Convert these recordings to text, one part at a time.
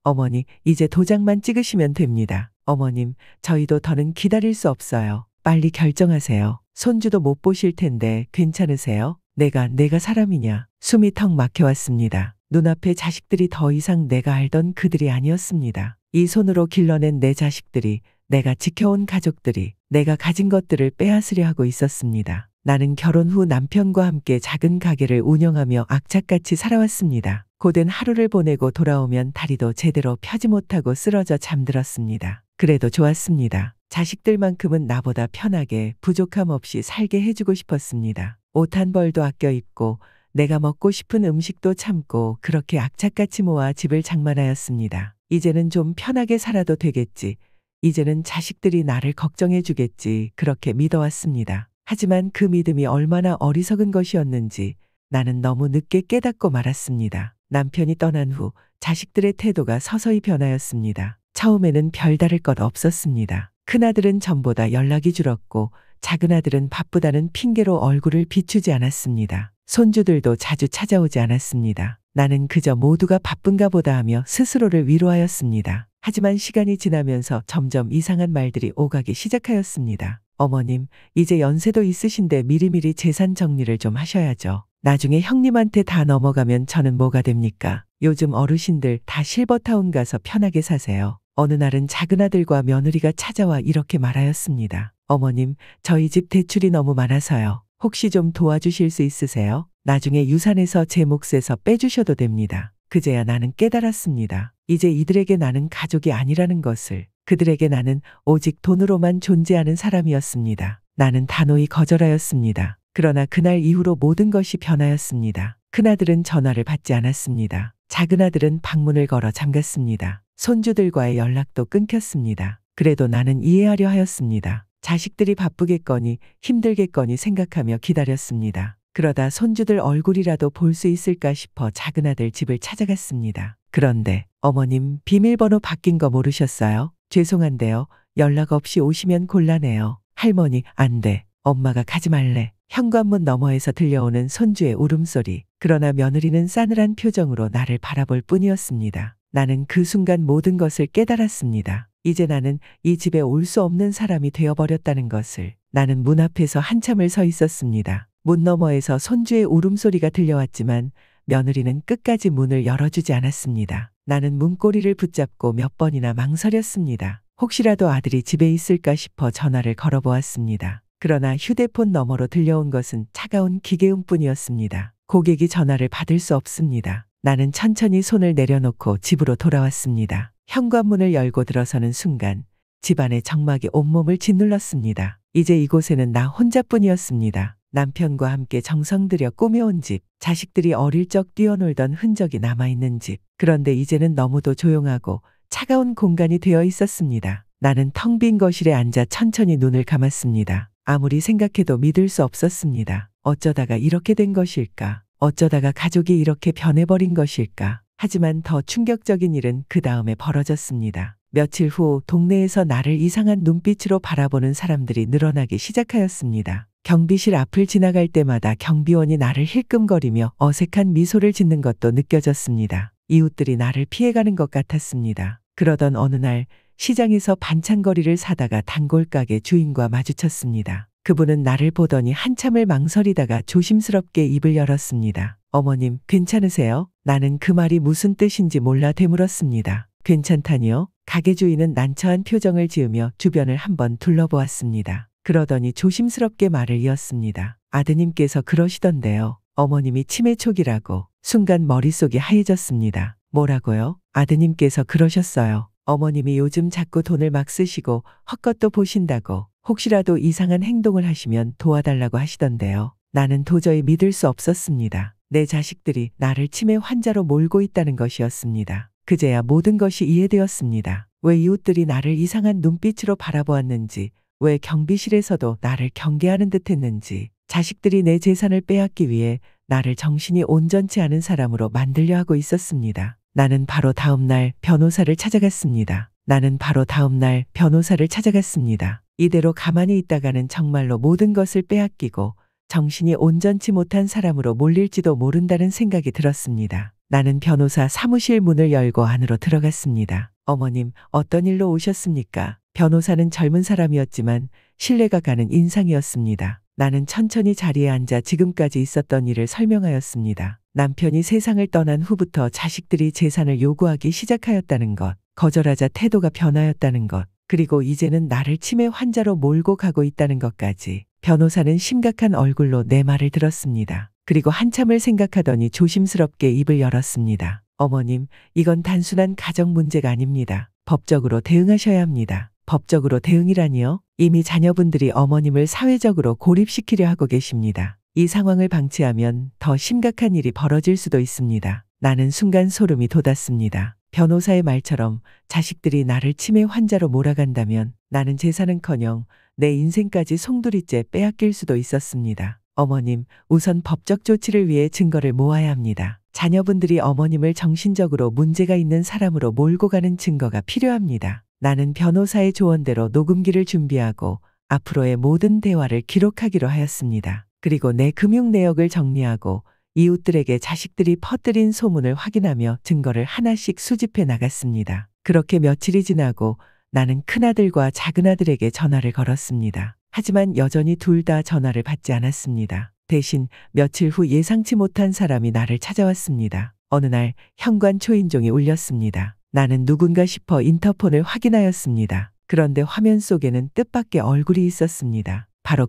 어머니, 이제 도장만 찍으시면 됩니다. 어머님, 저희도 더는 기다릴 수 없어요. 빨리 결정하세요. 손주도 못 보실 텐데 괜찮으세요? 내가 사람이냐? 숨이 턱 막혀왔습니다. 눈앞에 자식들이 더 이상 내가 알던 그들이 아니었습니다. 이 손으로 길러낸 내 자식들이, 내가 지켜온 가족들이, 내가 가진 것들을 빼앗으려 하고 있었습니다. 나는 결혼 후 남편과 함께 작은 가게를 운영하며 악착같이 살아왔습니다. 고된 하루를 보내고 돌아오면 다리도 제대로 펴지 못하고 쓰러져 잠들었습니다. 그래도 좋았습니다. 자식들만큼은 나보다 편하게 부족함 없이 살게 해주고 싶었습니다. 옷 한 벌도 아껴 입고 내가 먹고 싶은 음식도 참고 그렇게 악착같이 모아 집을 장만하였습니다. 이제는 좀 편하게 살아도 되겠지. 이제는 자식들이 나를 걱정해 주겠지. 그렇게 믿어왔습니다. 하지만 그 믿음이 얼마나 어리석은 것이었는지 나는 너무 늦게 깨닫고 말았습니다. 남편이 떠난 후 자식들의 태도가 서서히 변하였습니다. 처음에는 별다를 것 없었습니다. 큰아들은 전보다 연락이 줄었고 작은아들은 바쁘다는 핑계로 얼굴을 비추지 않았습니다. 손주들도 자주 찾아오지 않았습니다. 나는 그저 모두가 바쁜가 보다 하며 스스로를 위로하였습니다. 하지만 시간이 지나면서 점점 이상한 말들이 오가기 시작하였습니다. 어머님, 이제 연세도 있으신데 미리미리 재산 정리를 좀 하셔야죠. 나중에 형님한테 다 넘어가면 저는 뭐가 됩니까? 요즘 어르신들 다 실버타운 가서 편하게 사세요. 어느 날은 작은아들과 며느리가 찾아와 이렇게 말하였습니다. 어머님, 저희 집 대출이 너무 많아서요. 혹시 좀 도와주실 수 있으세요? 나중에 유산에서 제 몫에서 빼주셔도 됩니다. 그제야 나는 깨달았습니다. 이제 이들에게 나는 가족이 아니라는 것을. 그들에게 나는 오직 돈으로만 존재하는 사람이었습니다. 나는 단호히 거절하였습니다. 그러나 그날 이후로 모든 것이 변하였습니다. 큰아들은 전화를 받지 않았습니다. 작은아들은 방문을 걸어 잠갔습니다. 손주들과의 연락도 끊겼습니다. 그래도 나는 이해하려 하였습니다. 자식들이 바쁘겠거니 힘들겠거니 생각하며 기다렸습니다. 그러다 손주들 얼굴이라도 볼 수 있을까 싶어 작은아들 집을 찾아갔습니다. 그런데 어머님, 비밀번호 바뀐 거 모르셨어요? 죄송한데요. 연락 없이 오시면 곤란해요. 할머니, 안 돼. 엄마가 가지 말래. 현관문 너머에서 들려오는 손주의 울음소리. 그러나 며느리는 싸늘한 표정으로 나를 바라볼 뿐이었습니다. 나는 그 순간 모든 것을 깨달았습니다. 이제 나는 이 집에 올 수 없는 사람이 되어버렸다는 것을. 나는 문 앞에서 한참을 서 있었습니다. 문 너머에서 손주의 울음소리가 들려왔지만 며느리는 끝까지 문을 열어주지 않았습니다. 나는 문고리를 붙잡고 몇 번이나 망설였습니다. 혹시라도 아들이 집에 있을까 싶어 전화를 걸어보았습니다. 그러나 휴대폰 너머로 들려온 것은 차가운 기계음뿐이었습니다. 고객이 전화를 받을 수 없습니다. 나는 천천히 손을 내려놓고 집으로 돌아왔습니다. 현관문을 열고 들어서는 순간 집안의 적막이 온몸을 짓눌렀습니다. 이제 이곳에는 나 혼자뿐이었습니다. 남편과 함께 정성 들여 꾸며온 집, 자식들이 어릴 적 뛰어놀던 흔적이 남아있는 집. 그런데 이제는 너무도 조용하고 차가운 공간이 되어 있었습니다. 나는 텅 빈 거실에 앉아 천천히 눈을 감았습니다. 아무리 생각해도 믿을 수 없었습니다. 어쩌다가 이렇게 된 것일까? 어쩌다가 가족이 이렇게 변해버린 것일까? 하지만 더 충격적인 일은 그 다음에 벌어졌습니다. 며칠 후 동네에서 나를 이상한 눈빛으로 바라보는 사람들이 늘어나기 시작하였습니다. 경비실 앞을 지나갈 때마다 경비원이 나를 힐끔거리며 어색한 미소를 짓는 것도 느껴졌습니다. 이웃들이 나를 피해가는 것 같았습니다. 그러던 어느 날 시장에서 반찬거리를 사다가 단골 가게 주인과 마주쳤습니다. 그분은 나를 보더니 한참을 망설이다가 조심스럽게 입을 열었습니다. 어머님, 괜찮으세요? 나는 그 말이 무슨 뜻인지 몰라 되물었습니다. 괜찮다니요? 가게 주인은 난처한 표정을 지으며 주변을 한번 둘러보았습니다. 그러더니 조심스럽게 말을 이었습니다. 아드님께서 그러시던데요. 어머님이 치매 초기라고. 순간 머릿속이 하얘졌습니다. 뭐라고요? 아드님께서 그러셨어요. 어머님이 요즘 자꾸 돈을 막 쓰시고 헛것도 보신다고. 혹시라도 이상한 행동을 하시면 도와달라고 하시던데요. 나는 도저히 믿을 수 없었습니다. 내 자식들이 나를 치매 환자로 몰고 있다는 것이었습니다. 그제야 모든 것이 이해되었습니다. 왜 이웃들이 나를 이상한 눈빛으로 바라보았는지, 왜 경비실에서도 나를 경계하는 듯 했는지, 자식들이 내 재산을 빼앗기 위해 나를 정신이 온전치 않은 사람으로 만들려 하고 있었습니다. 나는 바로 다음 날 변호사를 찾아갔습니다. 이대로 가만히 있다가는 정말로 모든 것을 빼앗기고 정신이 온전치 못한 사람으로 몰릴지도 모른다는 생각이 들었습니다. 나는 변호사 사무실 문을 열고 안으로 들어갔습니다. 어머님, 어떤 일로 오셨습니까? 변호사는 젊은 사람이었지만 신뢰가 가는 인상이었습니다. 나는 천천히 자리에 앉아 지금까지 있었던 일을 설명하였습니다. 남편이 세상을 떠난 후부터 자식들이 재산을 요구하기 시작하였다는 것, 거절하자 태도가 변하였다는 것, 그리고 이제는 나를 치매 환자로 몰고 가고 있다는 것까지. 변호사는 심각한 얼굴로 내 말을 들었습니다. 그리고 한참을 생각하더니 조심스럽게 입을 열었습니다. 어머님, 이건 단순한 가정 문제가 아닙니다. 법적으로 대응하셔야 합니다. 법적으로 대응이라니요? 이미 자녀분들이 어머님을 사회적으로 고립시키려 하고 계십니다. 이 상황을 방치하면 더 심각한 일이 벌어질 수도 있습니다. 나는 순간 소름이 돋았습니다. 변호사의 말처럼 자식들이 나를 치매 환자로 몰아간다면 나는 재산은커녕 내 인생까지 송두리째 빼앗길 수도 있었습니다. 어머님, 우선 법적 조치를 위해 증거를 모아야 합니다. 자녀분들이 어머님을 정신적으로 문제가 있는 사람으로 몰고 가는 증거가 필요합니다. 나는 변호사의 조언대로 녹음기를 준비하고 앞으로의 모든 대화를 기록하기로 하였습니다. 그리고 내 금융 내역을 정리하고 이웃들에게 자식들이 퍼뜨린 소문을 확인하며 증거를 하나씩 수집해 나갔습니다. 그렇게 며칠이 지나고 나는 큰아들과 작은아들에게 전화를 걸었습니다. 하지만 여전히 둘 다 전화를 받지 않았습니다. 대신 며칠 후 예상치 못한 사람이 나를 찾아왔습니다. 어느 날 현관 초인종이 울렸습니다. 나는 누군가 싶어 인터폰을 확인하였습니다. 그런데 화면 속에는 뜻밖의 얼굴이 있었습니다. 바로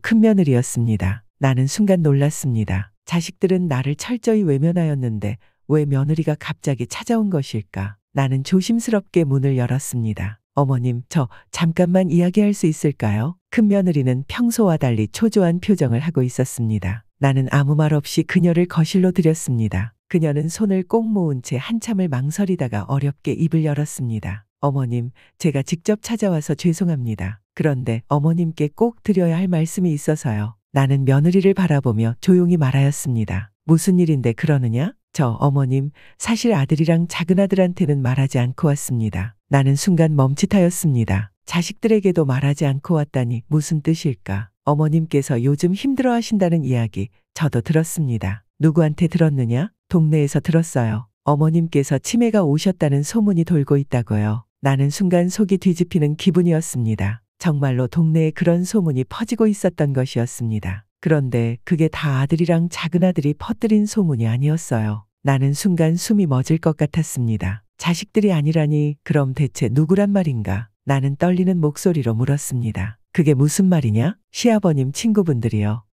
큰며느리였습니다. 나는 순간 놀랐습니다. 자식들은 나를 철저히 외면하였는데 왜 며느리가 갑자기 찾아온 것일까? 나는 조심스럽게 문을 열었습니다. 어머님, 저 잠깐만 이야기할 수 있을까요? 큰며느리는 평소와 달리 초조한 표정을 하고 있었습니다. 나는 아무 말 없이 그녀를 거실로 들였습니다. 그녀는 손을 꼭 모은 채 한참을 망설이다가 어렵게 입을 열었습니다. 어머님, 제가 직접 찾아와서 죄송합니다. 그런데 어머님께 꼭 드려야 할 말씀이 있어서요. 나는 며느리를 바라보며 조용히 말하였습니다. 무슨 일인데 그러느냐? 저 어머님, 사실 아들이랑 작은아들한테는 말하지 않고 왔습니다. 나는 순간 멈칫하였습니다. 자식들에게도 말하지 않고 왔다니 무슨 뜻일까? 어머님께서 요즘 힘들어 하신다는 이야기 저도 들었습니다. 누구한테 들었느냐? 동네에서 들었어요. 어머님께서 치매가 오셨다는 소문이 돌고 있다고요. 나는 순간 속이 뒤집히는 기분이었습니다. 정말로 동네에 그런 소문이 퍼지고 있었던 것이었습니다. 그런데 그게 다 아들이랑 작은아들이 퍼뜨린 소문이 아니었어요. 나는 순간 숨이 멎을 것 같았습니다. 자식들이 아니라니 그럼 대체 누구란 말인가? 나는 떨리는 목소리로 물었습니다. 그게 무슨 말이냐? 시아버님 친구분들이요.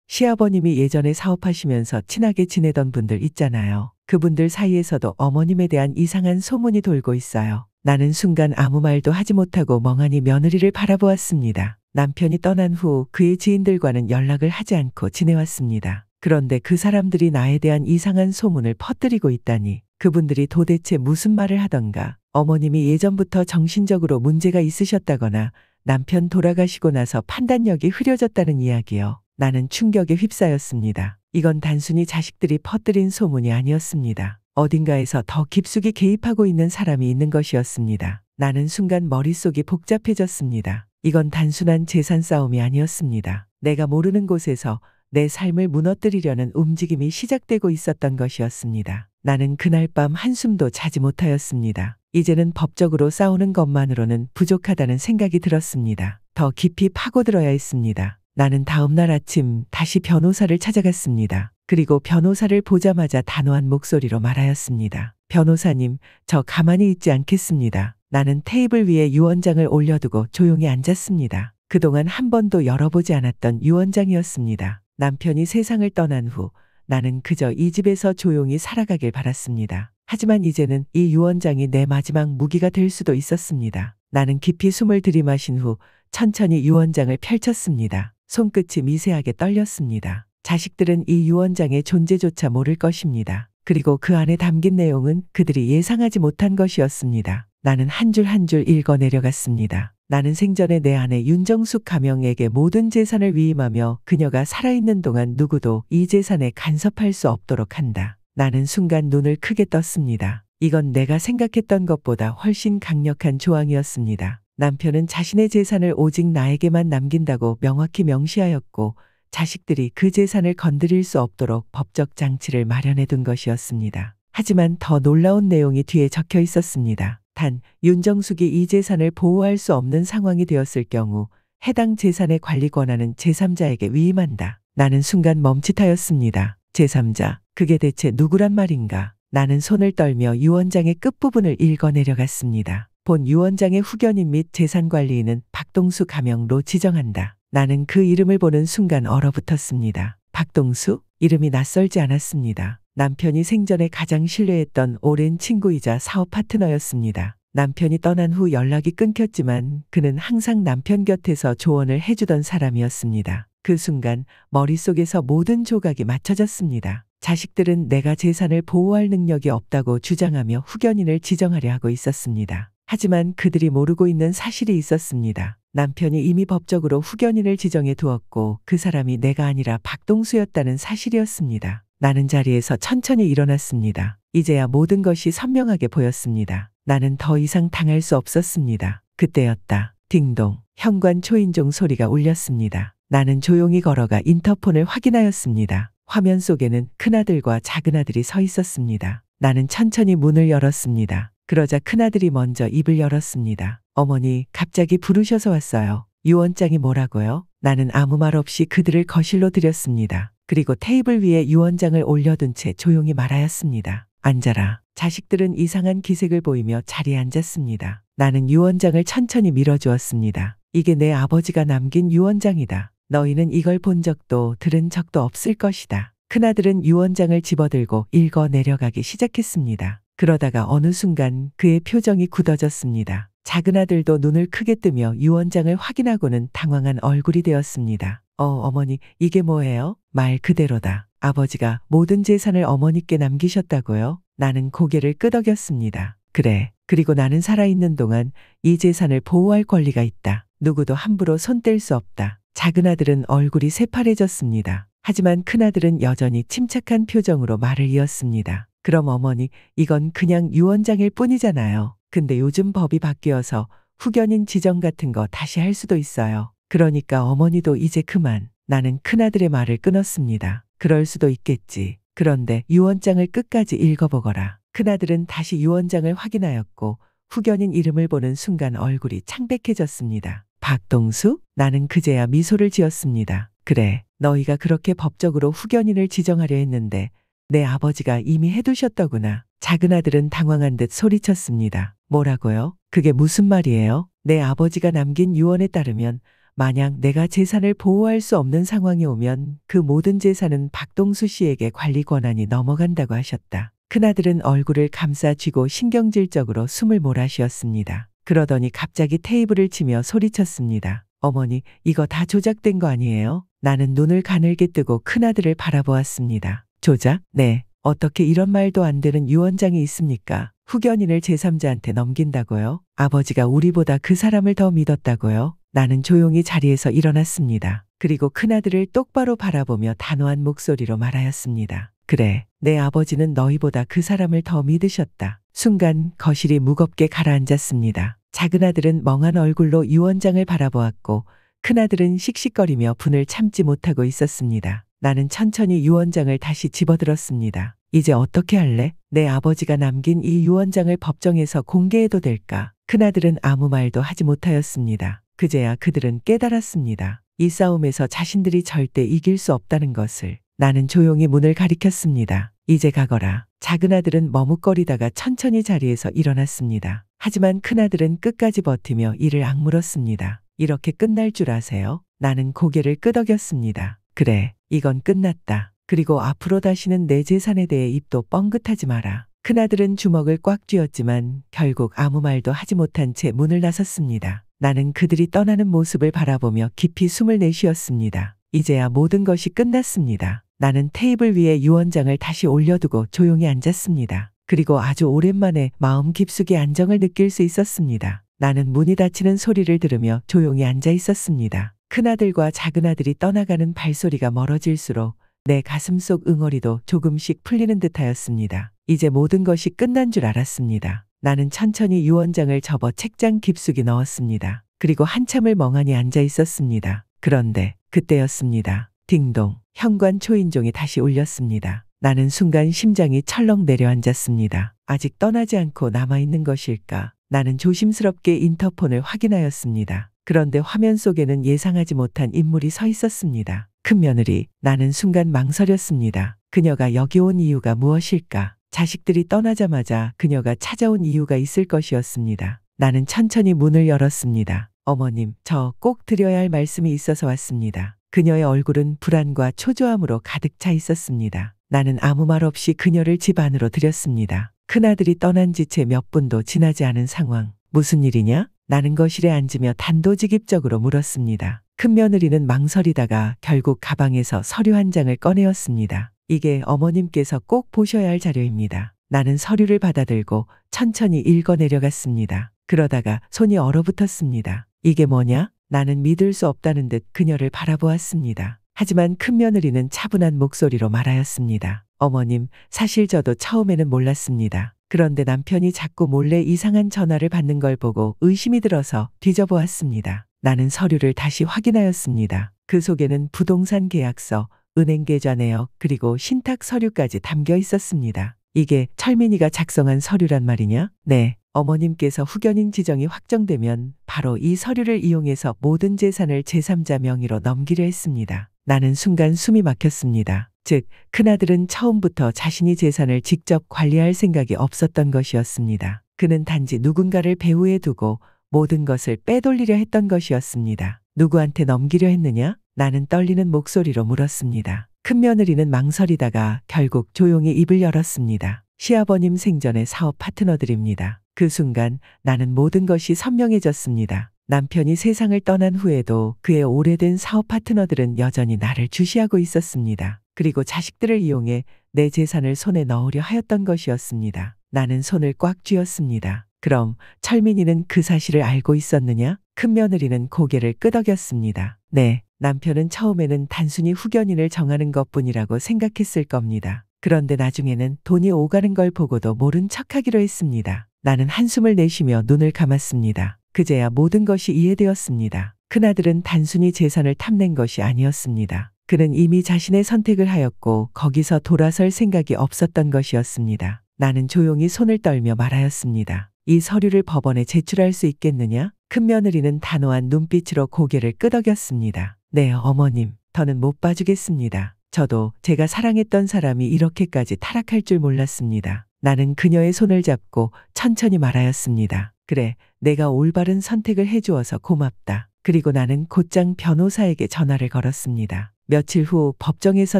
시아버님이 예전에 사업하시면서 친하게 지내던 분들 있잖아요. 그분들 사이에서도 어머님에 대한 이상한 소문이 돌고 있어요. 나는 순간 아무 말도 하지 못하고 멍하니 며느리를 바라보았습니다. 남편이 떠난 후 그의 지인들과는 연락을 하지 않고 지내왔습니다. 그런데 그 사람들이 나에 대한 이상한 소문을 퍼뜨리고 있다니 그분들이 도대체 무슨 말을 하던가. 어머님이 예전부터 정신적으로 문제가 있으셨다거나 남편 돌아가시고 나서 판단력이 흐려졌다는 이야기요. 나는 충격에 휩싸였습니다. 이건 단순히 자식들이 퍼뜨린 소문이 아니었습니다. 어딘가에서 더 깊숙이 개입하고 있는 사람이 있는 것이었습니다. 나는 순간 머릿속이 복잡해졌습니다. 이건 단순한 재산 싸움이 아니었습니다. 내가 모르는 곳에서 내 삶을 무너뜨리려는 움직임이 시작되고 있었던 것이었습니다. 나는 그날 밤 한숨도 자지 못하였습니다. 이제는 법적으로 싸우는 것만으로는 부족하다는 생각이 들었습니다. 더 깊이 파고들어야 했습니다. 나는 다음 날 아침 다시 변호사를 찾아갔습니다. 그리고 변호사를 보자마자 단호한 목소리로 말하였습니다. 변호사님, 저 가만히 있지 않겠습니다. 나는 테이블 위에 유언장을 올려두고 조용히 앉았습니다. 그동안 한 번도 열어보지 않았던 유언장이었습니다. 남편이 세상을 떠난 후 나는 그저 이 집에서 조용히 살아가길 바랐습니다. 하지만 이제는 이 유언장이 내 마지막 무기가 될 수도 있었습니다. 나는 깊이 숨을 들이마신 후 천천히 유언장을 펼쳤습니다. 손끝이 미세하게 떨렸습니다. 자식들은 이 유언장의 존재조차 모를 것입니다. 그리고 그 안에 담긴 내용은 그들이 예상하지 못한 것이었습니다. 나는 한 줄 한 줄 읽어 내려갔습니다. 나는 생전에 내 아내 윤정숙 가명에게 모든 재산을 위임하며 그녀가 살아있는 동안 누구도 이 재산에 간섭할 수 없도록 한다. 나는 순간 눈을 크게 떴습니다. 이건 내가 생각했던 것보다 훨씬 강력한 조항이었습니다. 남편은 자신의 재산을 오직 나에게만 남긴다고 명확히 명시하였고 자식들이 그 재산을 건드릴 수 없도록 법적 장치를 마련해 둔 것이었습니다. 하지만 더 놀라운 내용이 뒤에 적혀 있었습니다. 단, 윤정숙이 이 재산을 보호할 수 없는 상황이 되었을 경우 해당 재산의 관리 권한은 제3자에게 위임한다. 나는 순간 멈칫하였습니다. 제3자, 그게 대체 누구란 말인가? 나는 손을 떨며 유언장의 끝부분을 읽어 내려갔습니다. 본 유언장의 후견인 및 재산관리인은 박동수 가명로 지정한다. 나는 그 이름을 보는 순간 얼어붙었습니다. 박동수? 이름이 낯설지 않았습니다. 남편이 생전에 가장 신뢰했던 오랜 친구이자 사업 파트너였습니다. 남편이 떠난 후 연락이 끊겼지만 그는 항상 남편 곁에서 조언을 해주던 사람이었습니다. 그 순간 머릿속에서 모든 조각이 맞춰졌습니다. 자식들은 내가 재산을 보호할 능력이 없다고 주장하며 후견인을 지정하려 하고 있었습니다. 하지만 그들이 모르고 있는 사실이 있었습니다. 남편이 이미 법적으로 후견인을 지정해 두었고 그 사람이 내가 아니라 박동수였다는 사실이었습니다. 나는 자리에서 천천히 일어났습니다. 이제야 모든 것이 선명하게 보였습니다. 나는 더 이상 당할 수 없었습니다. 그때였다. 딩동. 현관 초인종 소리가 울렸습니다. 나는 조용히 걸어가 인터폰을 확인하였습니다. 화면 속에는 큰아들과 작은아들이 서 있었습니다. 나는 천천히 문을 열었습니다. 그러자 큰아들이 먼저 입을 열었습니다. 어머니, 갑자기 부르셔서 왔어요. 유언장이 뭐라고요? 나는 아무 말 없이 그들을 거실로 들였습니다. 그리고 테이블 위에 유언장을 올려둔 채 조용히 말하였습니다. 앉아라. 자식들은 이상한 기색을 보이며 자리에 앉았습니다. 나는 유언장을 천천히 밀어주었습니다. 이게 내 아버지가 남긴 유언장이다. 너희는 이걸 본 적도 들은 적도 없을 것이다. 큰아들은 유언장을 집어들고 읽어 내려가기 시작했습니다. 그러다가 어느 순간 그의 표정이 굳어졌습니다. 작은아들도 눈을 크게 뜨며 유언장을 확인하고는 당황한 얼굴이 되었습니다. 어머니, 이게 뭐예요? 말 그대로다. 아버지가 모든 재산을 어머니께 남기셨다고요? 나는 고개를 끄덕였습니다. 그래. 그리고 나는 살아있는 동안 이 재산을 보호할 권리가 있다. 누구도 함부로 손 뗄 수 없다. 작은아들은 얼굴이 새파래졌습니다. 하지만 큰아들은 여전히 침착한 표정으로 말을 이었습니다. 그럼 어머니, 이건 그냥 유언장일 뿐이잖아요. 근데 요즘 법이 바뀌어서 후견인 지정 같은 거 다시 할 수도 있어요. 그러니까 어머니도 이제 그만. 나는 큰아들의 말을 끊었습니다. 그럴 수도 있겠지. 그런데 유언장을 끝까지 읽어보거라. 큰아들은 다시 유언장을 확인하였고 후견인 이름을 보는 순간 얼굴이 창백해졌습니다. 박동수? 나는 그제야 미소를 지었습니다. 그래, 너희가 그렇게 법적으로 후견인을 지정하려 했는데 내 아버지가 이미 해두셨더구나. 작은아들은 당황한 듯 소리쳤습니다. 뭐라고요? 그게 무슨 말이에요? 내 아버지가 남긴 유언에 따르면 만약 내가 재산을 보호할 수 없는 상황이 오면 그 모든 재산은 박동수 씨에게 관리 권한이 넘어간다고 하셨다. 큰아들은 얼굴을 감싸 쥐고 신경질적으로 숨을 몰아쉬었습니다. 그러더니 갑자기 테이블을 치며 소리쳤습니다. 어머니, 이거 다 조작된 거 아니에요? 나는 눈을 가늘게 뜨고 큰아들을 바라보았습니다. 조작? 네. 어떻게 이런 말도 안 되는 유언장이 있습니까? 후견인을 제3자한테 넘긴다고요? 아버지가 우리보다 그 사람을 더 믿었다고요? 나는 조용히 자리에서 일어났습니다. 그리고 큰아들을 똑바로 바라보며 단호한 목소리로 말하였습니다. 그래, 내 아버지는 너희보다 그 사람을 더 믿으셨다. 순간 거실이 무겁게 가라앉았습니다. 작은아들은 멍한 얼굴로 유언장을 바라보았고 큰아들은 씩씩거리며 분을 참지 못하고 있었습니다. 나는 천천히 유언장을 다시 집어들었습니다. 이제 어떻게 할래? 내 아버지가 남긴 이 유언장을 법정에서 공개해도 될까? 큰아들은 아무 말도 하지 못하였습니다. 그제야 그들은 깨달았습니다. 이 싸움에서 자신들이 절대 이길 수 없다는 것을. 나는 조용히 문을 가리켰습니다. 이제 가거라. 작은아들은 머뭇거리다가 천천히 자리에서 일어났습니다. 하지만 큰아들은 끝까지 버티며 이를 악물었습니다. 이렇게 끝날 줄 아세요? 나는 고개를 끄덕였습니다. 그래, 이건 끝났다. 그리고 앞으로 다시는 내 재산에 대해 입도 뻥긋하지 마라. 큰아들은 주먹을 꽉 쥐었지만 결국 아무 말도 하지 못한 채 문을 나섰습니다. 나는 그들이 떠나는 모습을 바라보며 깊이 숨을 내쉬었습니다. 이제야 모든 것이 끝났습니다. 나는 테이블 위에 유언장을 다시 올려두고 조용히 앉았습니다. 그리고 아주 오랜만에 마음 깊숙이 안정을 느낄 수 있었습니다. 나는 문이 닫히는 소리를 들으며 조용히 앉아 있었습니다. 큰아들과 작은아들이 떠나가는 발소리가 멀어질수록 내 가슴속 응어리도 조금씩 풀리는 듯하였습니다. 이제 모든 것이 끝난 줄 알았습니다. 나는 천천히 유언장을 접어 책장 깊숙이 넣었습니다. 그리고 한참을 멍하니 앉아 있었습니다. 그런데 그때였습니다. 딩동. 현관 초인종이 다시 울렸습니다. 나는 순간 심장이 철렁 내려앉았습니다. 아직 떠나지 않고 남아있는 것일까? 나는 조심스럽게 인터폰을 확인하였습니다. 그런데 화면 속에는 예상하지 못한 인물이 서 있었습니다. 큰며느리. 나는 순간 망설였습니다. 그녀가 여기 온 이유가 무엇일까? 자식들이 떠나자마자 그녀가 찾아온 이유가 있을 것이었습니다. 나는 천천히 문을 열었습니다. 어머님, 저 꼭 드려야 할 말씀이 있어서 왔습니다. 그녀의 얼굴은 불안과 초조함으로 가득 차 있었습니다. 나는 아무 말 없이 그녀를 집 안으로 들였습니다. 큰아들이 떠난 지 채 몇 분도 지나지 않은 상황. 무슨 일이냐? 나는 거실에 앉으며 단도직입적으로 물었습니다. 큰며느리는 망설이다가 결국 가방에서 서류 한 장을 꺼내었습니다. 이게 어머님께서 꼭 보셔야 할 자료입니다. 나는 서류를 받아들고 천천히 읽어 내려갔습니다. 그러다가 손이 얼어붙었습니다. 이게 뭐냐? 나는 믿을 수 없다는 듯 그녀를 바라보았습니다. 하지만 큰며느리는 차분한 목소리로 말하였습니다. 어머님, 사실 저도 처음에는 몰랐습니다. 그런데 남편이 자꾸 몰래 이상한 전화를 받는 걸 보고 의심이 들어서 뒤져보았습니다. 나는 서류를 다시 확인하였습니다. 그 속에는 부동산 계약서, 은행 계좌 내역, 그리고 신탁 서류까지 담겨 있었습니다. 이게 철민이가 작성한 서류란 말이냐? 네. 어머님께서 후견인 지정이 확정되면 바로 이 서류를 이용해서 모든 재산을 제3자 명의로 넘기려 했습니다. 나는 순간 숨이 막혔습니다. 즉, 큰아들은 처음부터 자신이 재산을 직접 관리할 생각이 없었던 것이었습니다. 그는 단지 누군가를 배후에 두고 모든 것을 빼돌리려 했던 것이었습니다. 누구한테 넘기려 했느냐? 나는 떨리는 목소리로 물었습니다. 큰며느리는 망설이다가 결국 조용히 입을 열었습니다. 시아버님 생전의 사업 파트너들입니다. 그 순간 나는 모든 것이 선명해졌습니다. 남편이 세상을 떠난 후에도 그의 오래된 사업 파트너들은 여전히 나를 주시하고 있었습니다. 그리고 자식들을 이용해 내 재산을 손에 넣으려 하였던 것이었습니다. 나는 손을 꽉 쥐었습니다. 그럼 철민이는 그 사실을 알고 있었느냐? 큰며느리는 고개를 끄덕였습니다. 네, 남편은 처음에는 단순히 후견인을 정하는 것뿐이라고 생각했을 겁니다. 그런데 나중에는 돈이 오가는 걸 보고도 모른 척하기로 했습니다. 나는 한숨을 내쉬며 눈을 감았습니다. 그제야 모든 것이 이해되었습니다. 큰아들은 단순히 재산을 탐낸 것이 아니었습니다. 그는 이미 자신의 선택을 하였고 거기서 돌아설 생각이 없었던 것이었습니다. 나는 조용히 손을 떨며 말하였습니다. 이 서류를 법원에 제출할 수 있겠느냐? 큰며느리는 단호한 눈빛으로 고개를 끄덕였습니다. 네, 어머님. 더는 못 봐주겠습니다. 저도 제가 사랑했던 사람이 이렇게까지 타락할 줄 몰랐습니다. 나는 그녀의 손을 잡고 천천히 말하였습니다. 그래, 내가 올바른 선택을 해주어서 고맙다. 그리고 나는 곧장 변호사에게 전화를 걸었습니다. 며칠 후 법정에서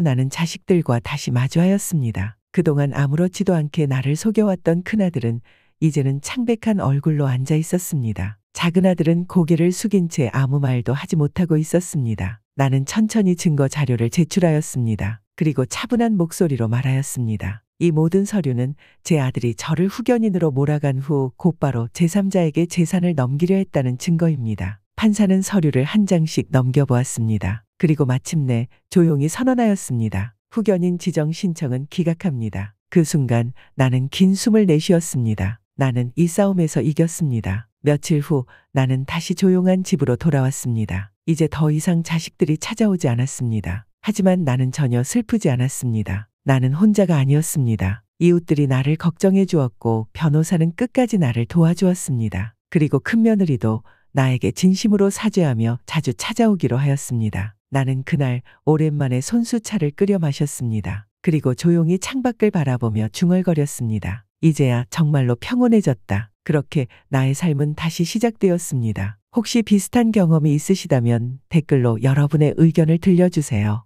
나는 자식들과 다시 마주하였습니다. 그동안 아무렇지도 않게 나를 속여왔던 큰아들은 이제는 창백한 얼굴로 앉아 있었습니다. 작은아들은 고개를 숙인 채 아무 말도 하지 못하고 있었습니다. 나는 천천히 증거 자료를 제출하였습니다. 그리고 차분한 목소리로 말하였습니다. 이 모든 서류는 제 아들이 저를 후견인으로 몰아간 후 곧바로 제3자에게 재산을 넘기려 했다는 증거입니다. 판사는 서류를 한 장씩 넘겨보았습니다. 그리고 마침내 조용히 선언하였습니다. 후견인 지정 신청은 기각합니다. 그 순간 나는 긴 숨을 내쉬었습니다. 나는 이 싸움에서 이겼습니다. 며칠 후 나는 다시 조용한 집으로 돌아왔습니다. 이제 더 이상 자식들이 찾아오지 않았습니다. 하지만 나는 전혀 슬프지 않았습니다. 나는 혼자가 아니었습니다. 이웃들이 나를 걱정해 주었고 변호사는 끝까지 나를 도와주었습니다. 그리고 큰며느리도 나에게 진심으로 사죄하며 자주 찾아오기로 하였습니다. 나는 그날 오랜만에 손수차를 끓여 마셨습니다. 그리고 조용히 창밖을 바라보며 중얼거렸습니다. 이제야 정말로 평온해졌다. 그렇게 나의 삶은 다시 시작되었습니다. 혹시 비슷한 경험이 있으시다면 댓글로 여러분의 의견을 들려주세요.